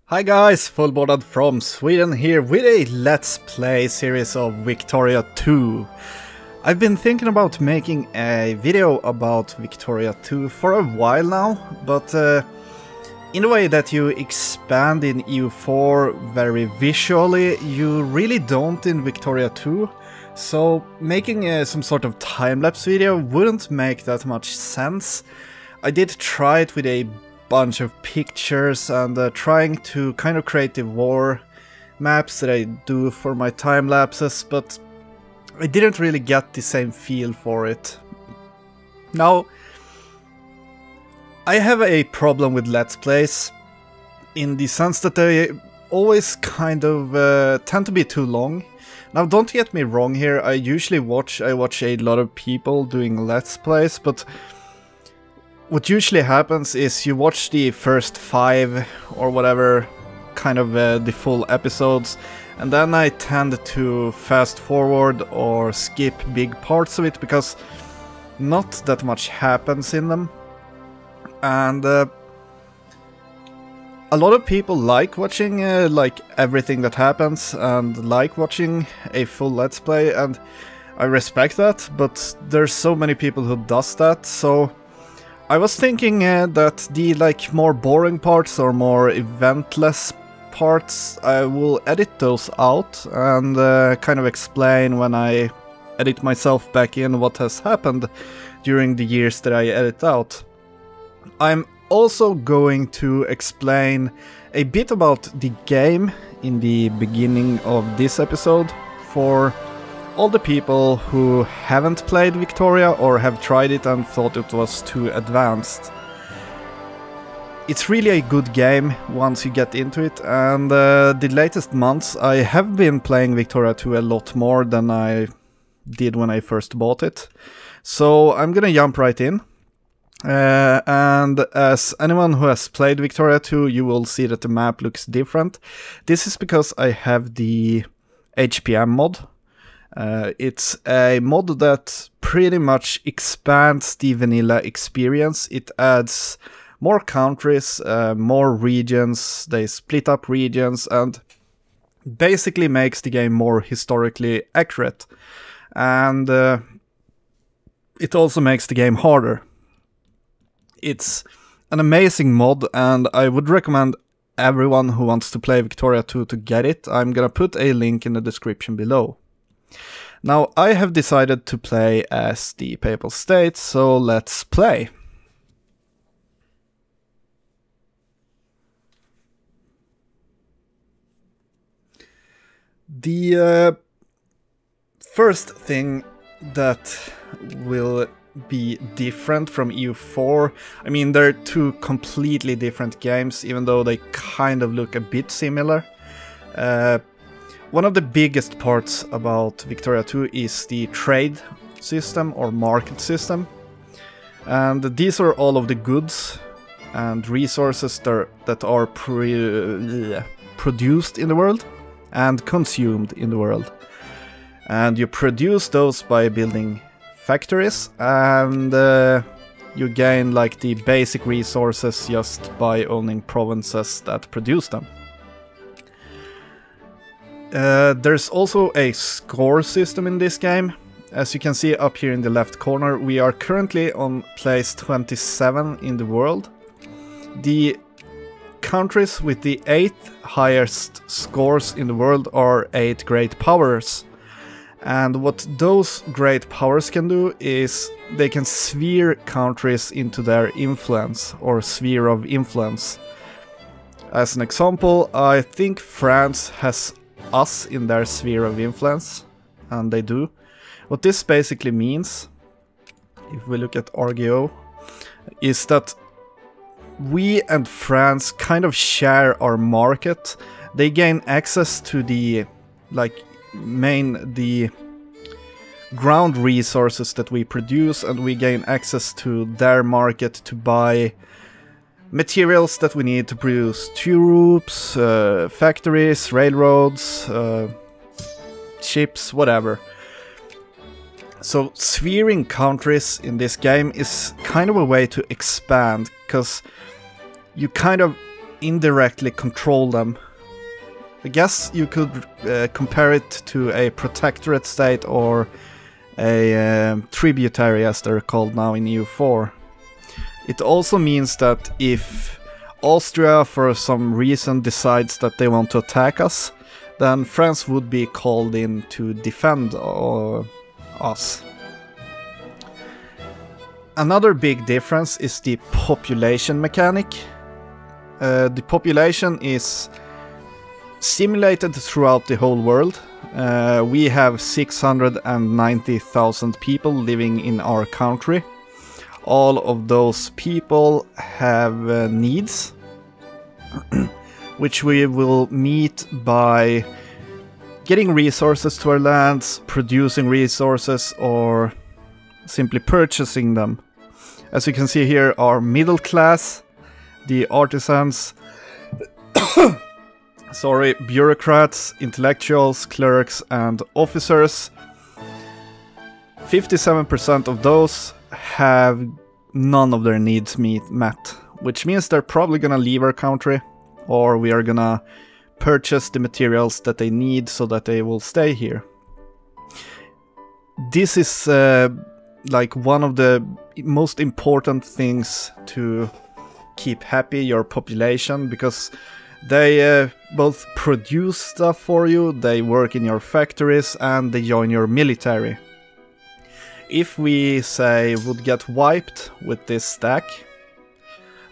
Hi guys, Fullbordad from Sweden here with a Let's Play series of Victoria 2. I've been thinking about making a video about Victoria 2 for a while now, but in the way that you expand in EU4 very visually, you really don't in Victoria 2. So making some sort of time-lapse video wouldn't make that much sense. I did try it with a bunch of pictures and trying to kind of create the war maps that I do for my time lapses, but I didn't really get the same feel for it. Now, I have a problem with Let's Plays in the sense that they always kind of tend to be too long. Now, don't get me wrong here, I watch a lot of people doing Let's Plays, but what usually happens is you watch the first 5 or whatever, kind of the full episodes, and then I tend to fast forward or skip big parts of it because not that much happens in them. And a lot of people like watching like everything that happens and like watching a full Let's Play, and I respect that, but there's so many people who does that, so I was thinking that the more boring parts or more eventless parts, I will edit those out and kind of explain when I edit myself back in what has happened during the years that I edit out. I'm also going to explain a bit about the game in the beginning of this episode for all the people who haven't played Victoria or have tried it and thought it was too advanced. It's really a good game once you get into it, and the latest months I have been playing Victoria 2 a lot more than I did when I first bought it. So I'm gonna jump right in. And as anyone who has played Victoria 2, you will see that the map looks different. This is because I have the HPM mod. It's a mod that pretty much expands the vanilla experience. It adds more countries, more regions, they split up regions, and basically makes the game more historically accurate. And it also makes the game harder. It's an amazing mod, and I would recommend everyone who wants to play Victoria 2 to get it. I'm gonna put a link in the description below. Now, I have decided to play as the Papal State, so let's play. The first thing that will be different from EU4, I mean, they're two completely different games, even though they kind of look a bit similar. One of the biggest parts about Victoria 2 is the trade system or market system. And these are all of the goods and resources that are produced in the world and consumed in the world. And you produce those by building factories, and you gain the basic resources just by owning provinces that produce them. There's also a score system in this game. As you can see up here in the left corner, we are currently on place 27 in the world. The countries with the 8th highest scores in the world are 8 great powers. And what those great powers can do is they can sphere countries into their influence or sphere of influence. As an example, I think France has us in their sphere of influence, and they do. What this basically means, if we look at RGO, is that we and France kind of share our market. They gain access to the the ground resources that we produce, and we gain access to their market to buy materials that we need to produce troops, factories, railroads, ships, whatever. So sphering countries in this game is kind of a way to expand, because you kind of indirectly control them. I guess you could compare it to a protectorate state or a tributary, as they're called now in EU4. It also means that if Austria for some reason decides that they want to attack us, then France would be called in to defend us. Another big difference is the population mechanic. The population is simulated throughout the whole world. We have 690,000 people living in our country. All of those people have needs, which we will meet by getting resources to our lands, producing resources, or simply purchasing them. As you can see here, our middle class, the artisans, bureaucrats, intellectuals, clerks, and officers. 57% of those have none of their needs met, which means they're probably gonna leave our country, or we are gonna purchase the materials that they need so that they will stay here. This is like one of the most important things to keep happy your population, because they both produce stuff for you, they work in your factories, and they join your military. If we, say, would get wiped with this stack,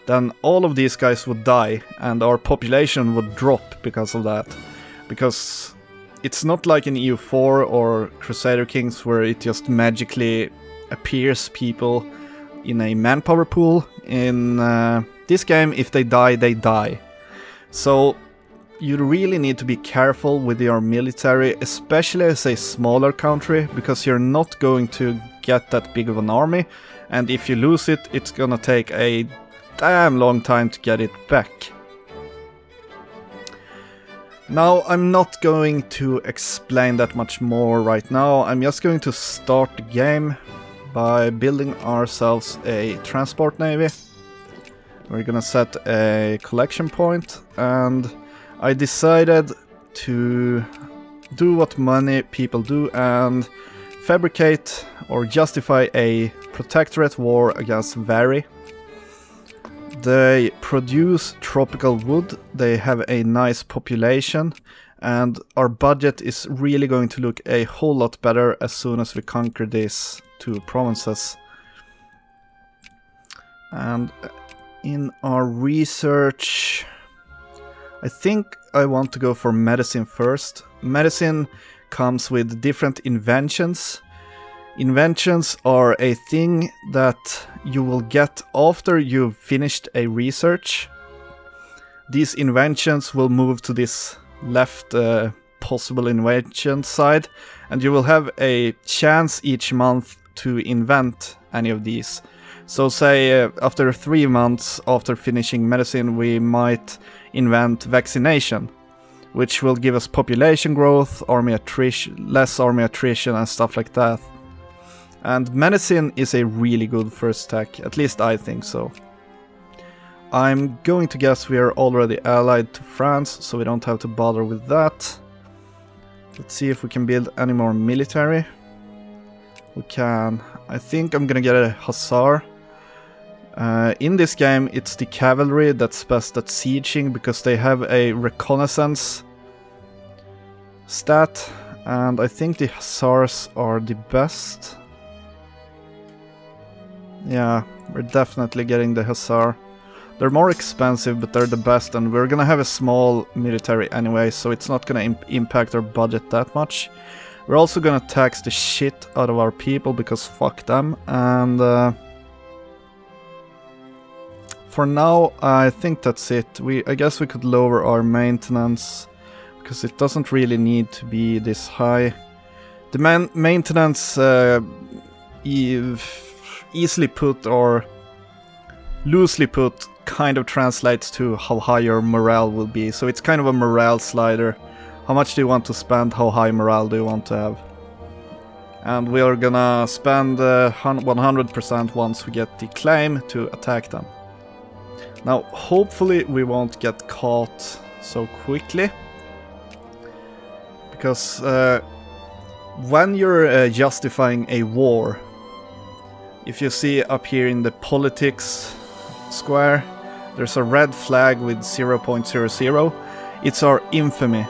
then all of these guys would die, and our population would drop because of that. Because it's not like in EU4 or Crusader Kings where it just magically appears people in a manpower pool. In this game, if they die, they die. So you really need to be careful with your military, especially as a smaller country, because you're not going to get that big of an army, and if you lose it, it's gonna take a damn long time to get it back. Now, I'm not going to explain that much more right now. I'm just going to start the game by building ourselves a transport navy. We're gonna set a collection point, and I decided to do what many people do and fabricate or justify a protectorate war against Vary. They produce tropical wood, they have a nice population, and our budget is really going to look a whole lot better as soon as we conquer these two provinces. And in our research, I think I want to go for medicine first. Medicine comes with different inventions. Inventions are a thing that you will get after you've finished a research. These inventions will move to this left possible invention side, and you will have a chance each month to invent any of these. So say after 3 months after finishing medicine, we might invent vaccination, which will give us population growth, army attrition, less army attrition, and stuff like that. And medicine is a really good first tech, at least I think so. I'm going to guess we are already allied to France, so we don't have to bother with that. Let's see if we can build any more military. We can. I think I'm gonna get a hussar. In this game, it's the cavalry that's best at sieging, because they have a reconnaissance stat, and I think the hussars are the best. Yeah, we're definitely getting the hussar. They're more expensive, but they're the best, and we're gonna have a small military anyway, so it's not gonna impact our budget that much. We're also gonna tax the shit out of our people, because fuck them, and for now, I think that's it. I guess we could lower our maintenance, because it doesn't really need to be this high. The maintenance easily put or loosely put kind of translates to how high your morale will be. So it's kind of a morale slider. How much do you want to spend? How high morale do you want to have? And we are gonna spend 100% once we get the claim to attack them. Now, hopefully we won't get caught so quickly, because when you're justifying a war, if you see up here in the politics square, there's a red flag with 0.00. It's our infamy.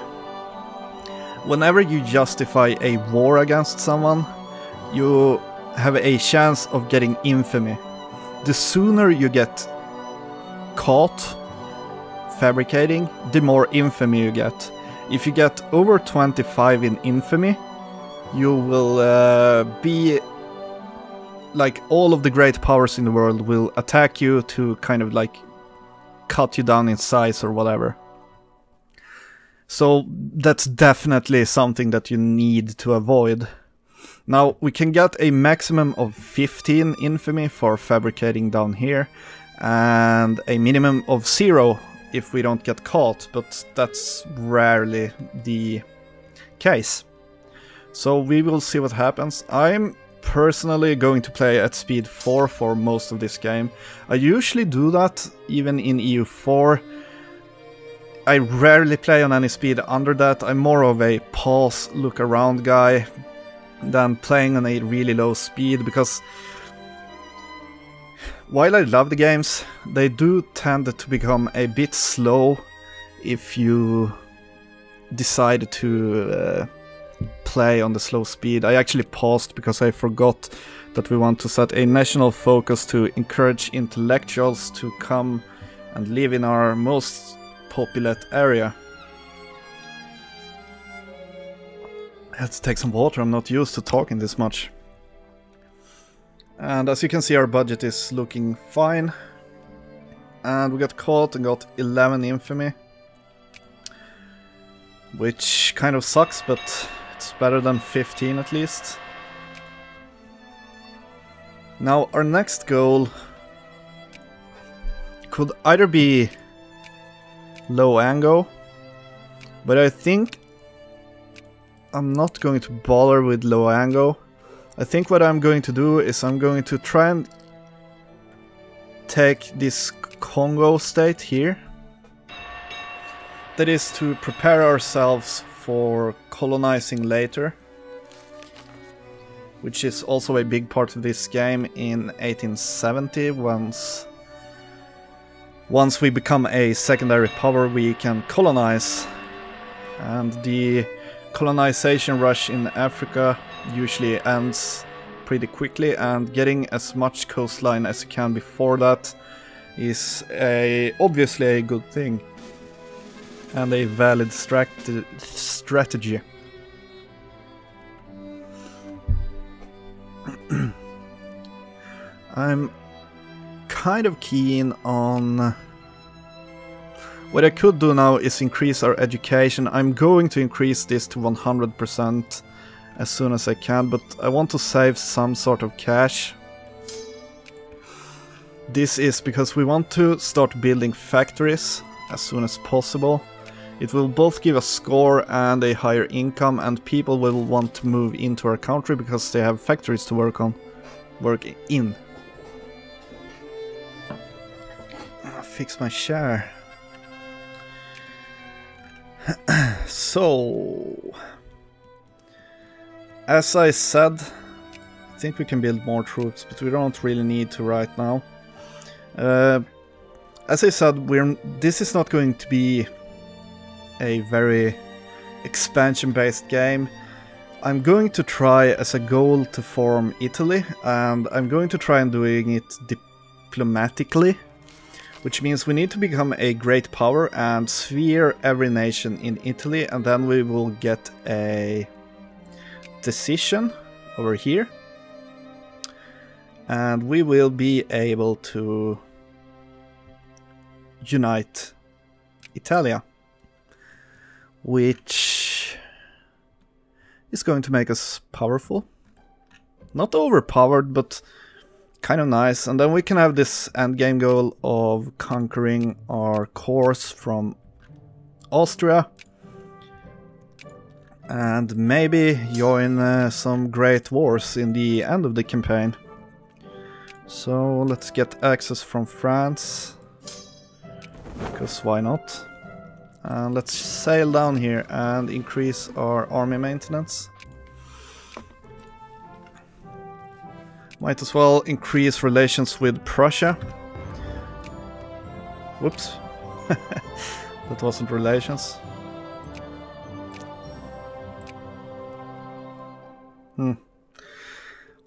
Whenever you justify a war against someone, you have a chance of getting infamy. The sooner you get caught fabricating, the more infamy you get. If you get over 25 in infamy, you will be like all of the great powers in the world will attack you to kind of like cut you down in size or whatever. So that's definitely something that you need to avoid. Now we can get a maximum of 15 infamy for fabricating down here, and a minimum of 0 if we don't get caught, but that's rarely the case. So we will see what happens. I'm personally going to play at speed 4 for most of this game. I usually do that even in EU4. I rarely play on any speed under that. I'm more of a pause, look around guy than playing on a really low speed, because while I love the games, they do tend to become a bit slow if you decide to play on the slow speed. I actually paused because I forgot that we want to set a national focus to encourage intellectuals to come and live in our most populate area. I have to take some water, I'm not used to talking this much. And as you can see, our budget is looking fine. And we got caught and got 11 infamy, which kind of sucks, but it's better than 15 at least. Now our next goal could either be low angle, but I think I'm not going to bother with low angle. I think what I'm going to do is I'm going to try and take this Congo state here. That is to prepare ourselves for colonizing later, which is also a big part of this game in 1870. Once we become a secondary power, we can colonize, and the colonization rush in Africa usually ends pretty quickly, and getting as much coastline as you can before that is obviously a good thing and a valid strategy. I'm kind of keen on... What I could do now is increase our education. I'm going to increase this to 100% as soon as I can, but I want to save some sort of cash. This is because we want to start building factories as soon as possible. It will both give us score and a higher income, and people will want to move into our country because they have factories to work in. I'll fix my chair. So, as I said, I think we can build more troops, but we don't really need to right now. As I said, this is not going to be a very expansion-based game. I'm going to try as a goal to form Italy, and I'm going to try and doing it diplomatically, which means we need to become a great power and sphere every nation in Italy, and then we will get a decision over here, and we will be able to unite Italia, which is going to make us powerful. Not overpowered, but kind of nice. And then we can have this endgame goal of conquering our cores from Austria and maybe join some great wars in the end of the campaign. So let's get access from France. because why not? And let's sail down here and increase our army maintenance. Might as well increase relations with Prussia. Whoops. That wasn't relations.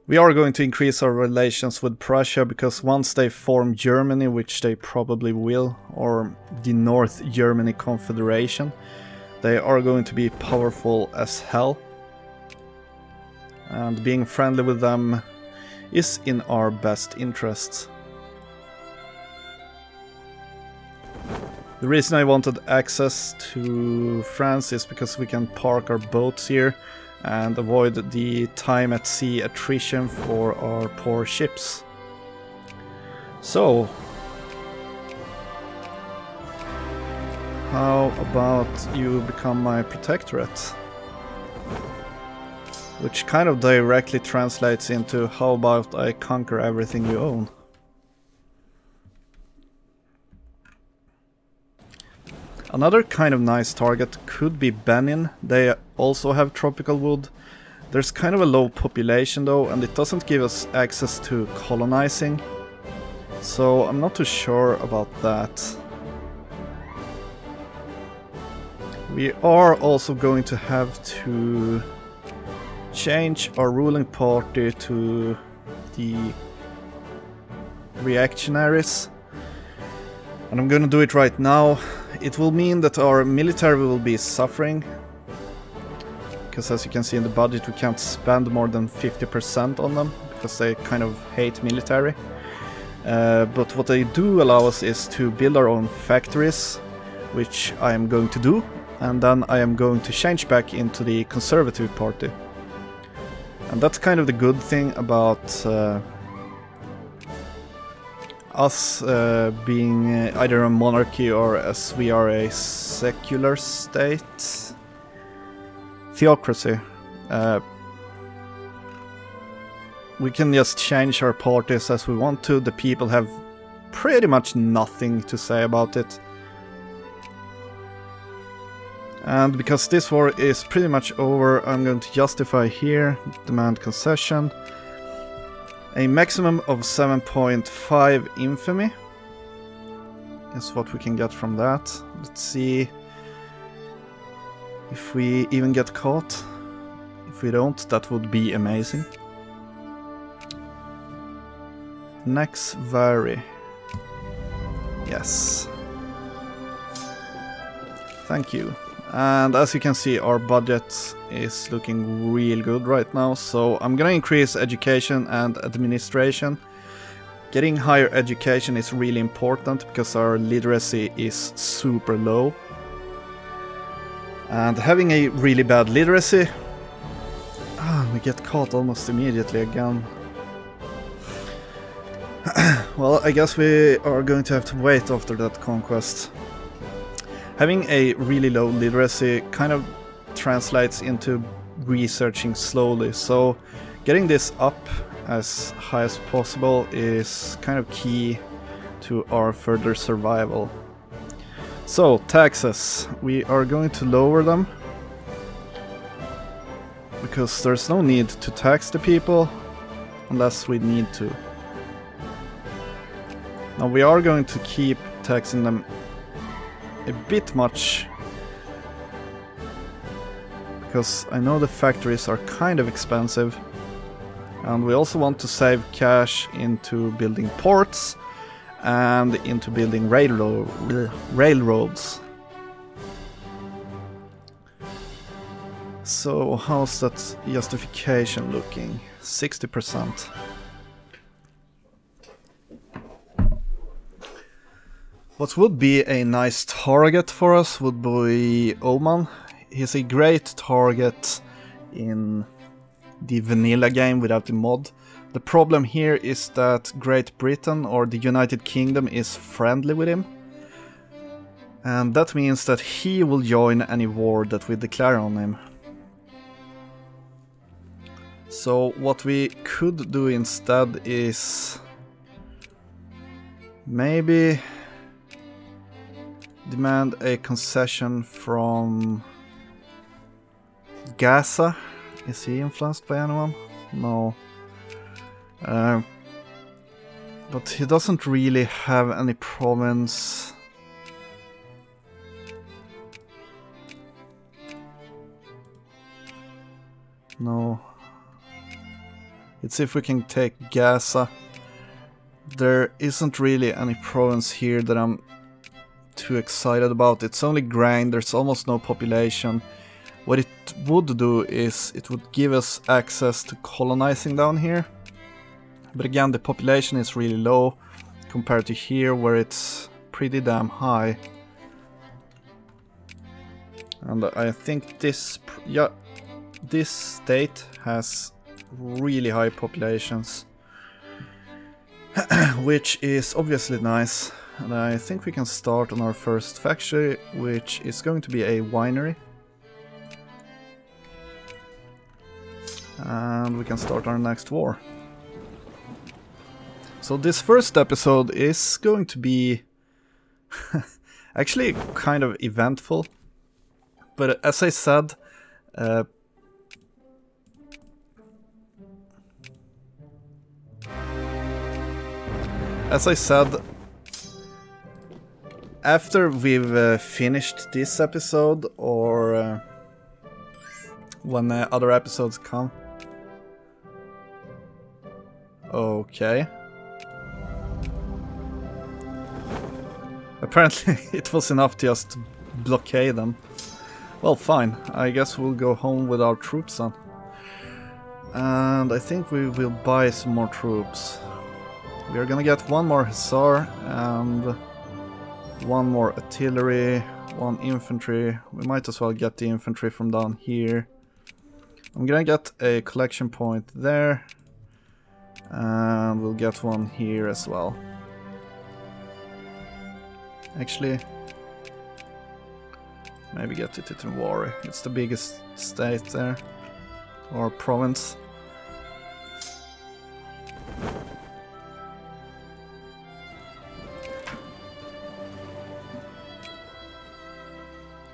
We are going to increase our relations with Prussia because once they form Germany, which they probably will, or the North Germany Confederation, they are going to be powerful as hell. And being friendly with them is in our best interests. The reason I wanted access to France is because we can park our boats here and avoid the time at sea attrition for our poor ships. So, how about you become my protectorate? Which kind of directly translates into how about I conquer everything you own? Another kind of nice target could be Benin. They also have tropical wood. There's kind of a low population though, and it doesn't give us access to colonizing. So I'm not too sure about that. We are also going to have to change our ruling party to the reactionaries. And I'm gonna do it right now. It will mean that our military will be suffering, because as you can see in the budget we can't spend more than 50% on them, because they kind of hate military. But what they do allow us is to build our own factories, which I am going to do, and then I am going to change back into the Conservative Party. And that's kind of the good thing about us being either a monarchy or as we are a secular state. Theocracy. We can just change our parties as we want to. The people have pretty much nothing to say about it. And because this war is pretty much over, I'm going to justify here, demand concession. A maximum of 7.5 infamy is what we can get from that. Let's see if we even get caught. If we don't, that would be amazing. Next vary. Yes. Thank you. And as you can see, our budget is looking real good right now, so I'm gonna increase education and administration. Getting higher education is really important because our literacy is super low. And having a really bad literacy... we get caught almost immediately again. Well, I guess we are going to have to wait after that conquest. Having a really low literacy kind of translates into researching slowly, so getting this up as high as possible is kind of key to our further survival. So, taxes. We are going to lower them, because there's no need to tax the people unless we need to. Now we are going to keep taxing them a bit much, because I know the factories are kind of expensive, and we also want to save cash into building ports and into building railroads. So how's that justification looking? 60%. What would be a nice target for us would be Oman. He's a great target in the vanilla game without the mod. The problem here is that Great Britain or the United Kingdom is friendly with him. And that means that he will join any war that we declare on him. So what we could do instead is maybe Demand a concession from Gaza. Is he influenced by anyone? No. But he doesn't really have any province. No. Let's see if we can take Gaza. There isn't really any province here that I'm too excited about. It's only grain, there's almost no population. What it would do is it would give us access to colonizing down here. But again, the population is really low compared to here where it's pretty damn high. And I think this state has really high populations. Which is obviously nice. And I think we can start on our first factory, which is going to be a winery. And we can start our next war. So this first episode is going to be actually kind of eventful. But as I said, after we've finished this episode, or when other episodes come. Okay. Apparently it was enough to just blockade them. Well, fine. I guess we'll go home with our troops then. And I think we will buy some more troops. We are gonna get one more hussar and one more artillery, one infantry. We might as well get the infantry from down here. I'm gonna get a collection point there. And we'll get one here as well. Actually, maybe get it to Wari. It's the biggest state there, or province.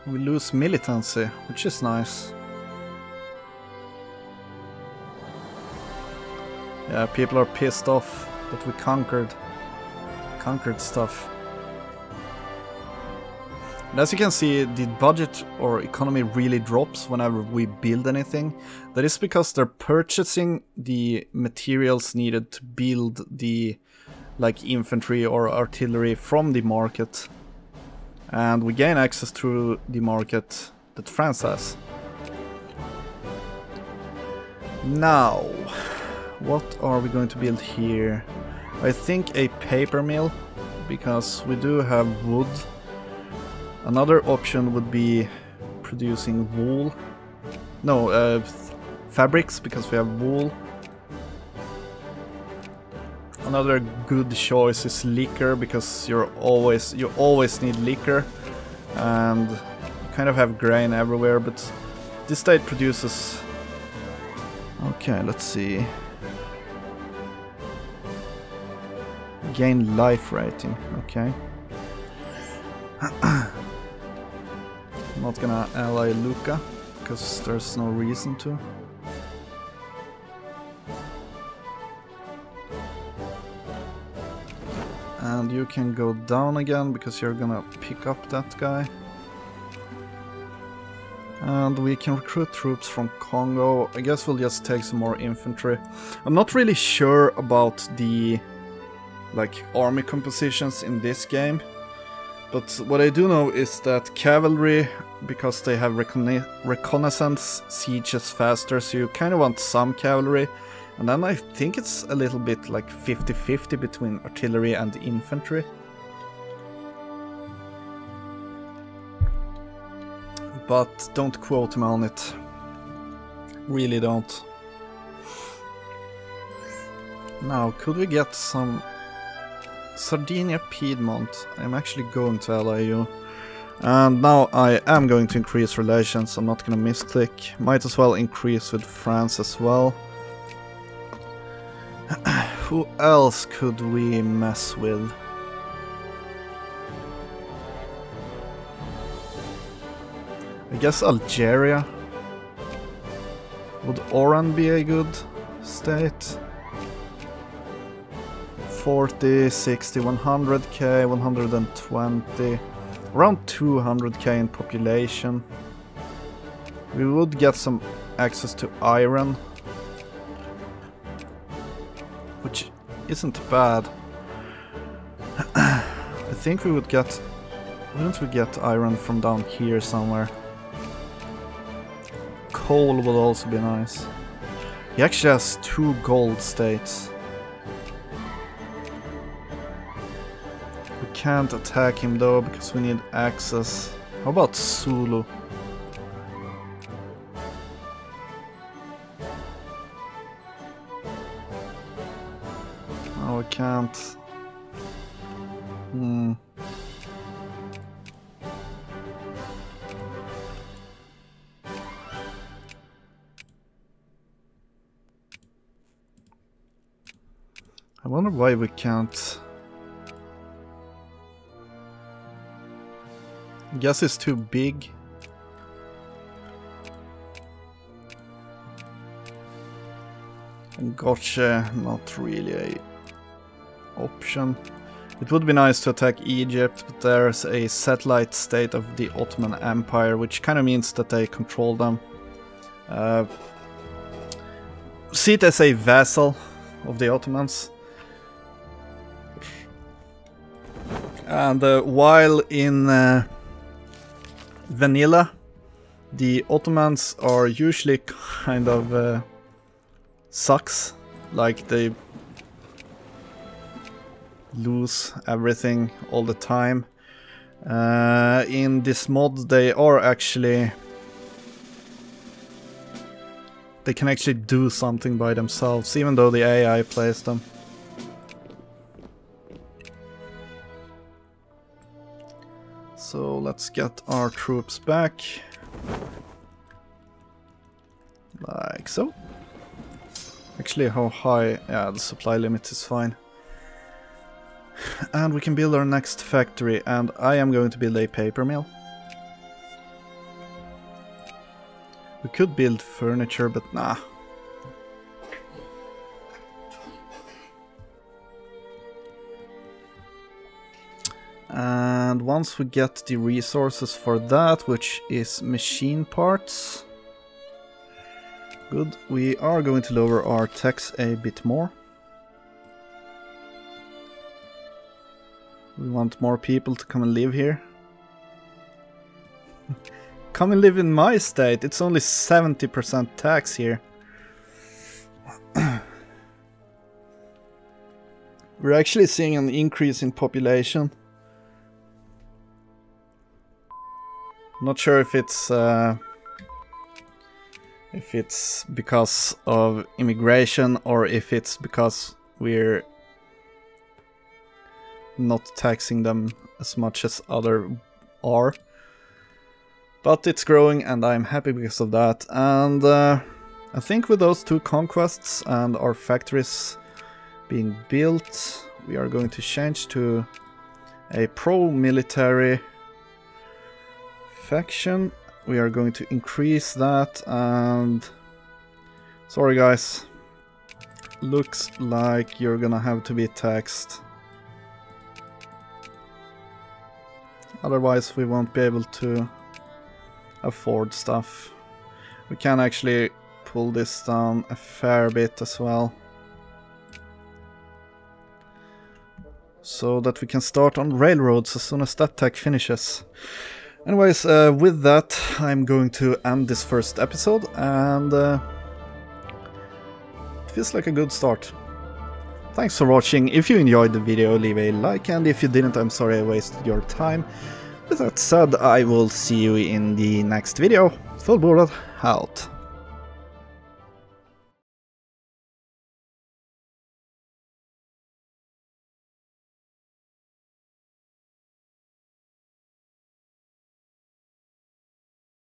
We lose militancy, which is nice. Yeah, people are pissed off that we conquered stuff. And as you can see, the budget or economy really drops whenever we build anything. That is because they're purchasing the materials needed to build the infantry or artillery from the market. And we gain access through the market that France has. Now, what are we going to build here? I think a paper mill, because we do have wood. Another option would be producing wool. No, fabrics, because we have wool. Another good choice is liquor, because you always need liquor, and you kind of have grain everywhere. But this state produces. Okay, let's see. Gain life rating. Okay. I'm not gonna ally Luca, because there's no reason to. And you can go down again, because you're gonna pick up that guy. And we can recruit troops from Congo. I guess we'll just take some more infantry. I'm not really sure about the army compositions in this game. But what I do know is that cavalry, because they have reconnaissance, sieges faster, so you kind of want some cavalry. And then I think it's a little bit like 50-50 between artillery and infantry. But don't quote me on it. Really don't. Now, could we get some Sardinia Piedmont? I'm actually going to ally you. And now I am going to increase relations. I'm not going to misclick. Might as well increase with France as well. Who else could we mess with? I guess Algeria. Would Oran be a good state? 40, 60, 100k, 120, around 200k in population. We would get some access to iron, which isn't bad. I think we would get... Wouldn't we get iron from down here somewhere? Coal would also be nice. He actually has 2 gold states. We can't attack him though because we need access. How about Zulu? No, we can't. I wonder why we can't. I guess it's too big. And gotcha, not really a option. It would be nice to attack Egypt, but there's a satellite state of the Ottoman Empire, which kind of means that they control them. See it as a vassal of the Ottomans. And while in vanilla, the Ottomans are usually kind of sucks, like they lose everything all the time. In this mod they are actually... They can actually do something by themselves, even though the AI plays them. So let's get our troops back. Like so. Actually, how high? Yeah, the supply limit is fine. And we can build our next factory, and I am going to build a paper mill. We could build furniture, but nah. And once we get the resources for that, which is machine parts, good, we are going to lower our tax a bit more. We want more people to come and live here. Come and live in my state, it's only 70% tax here. We're actually seeing an increase in population. Not sure if it's because of immigration or if it's because we're not taxing them as much as others are. But it's growing and I'm happy because of that. And I think with those 2 conquests and our factories being built, we are going to change to a pro-military faction. We are going to increase that, and sorry guys, looks like you're gonna have to be taxed. Otherwise we won't be able to afford stuff. We can actually pull this down a fair bit as well, so that we can start on railroads as soon as that tech finishes. Anyways, with that, I'm going to end this first episode, and it feels like a good start. Thanks for watching. If you enjoyed the video, leave a like, and if you didn't, I'm sorry I wasted your time. With that said, I will see you in the next video. Fullbordad out.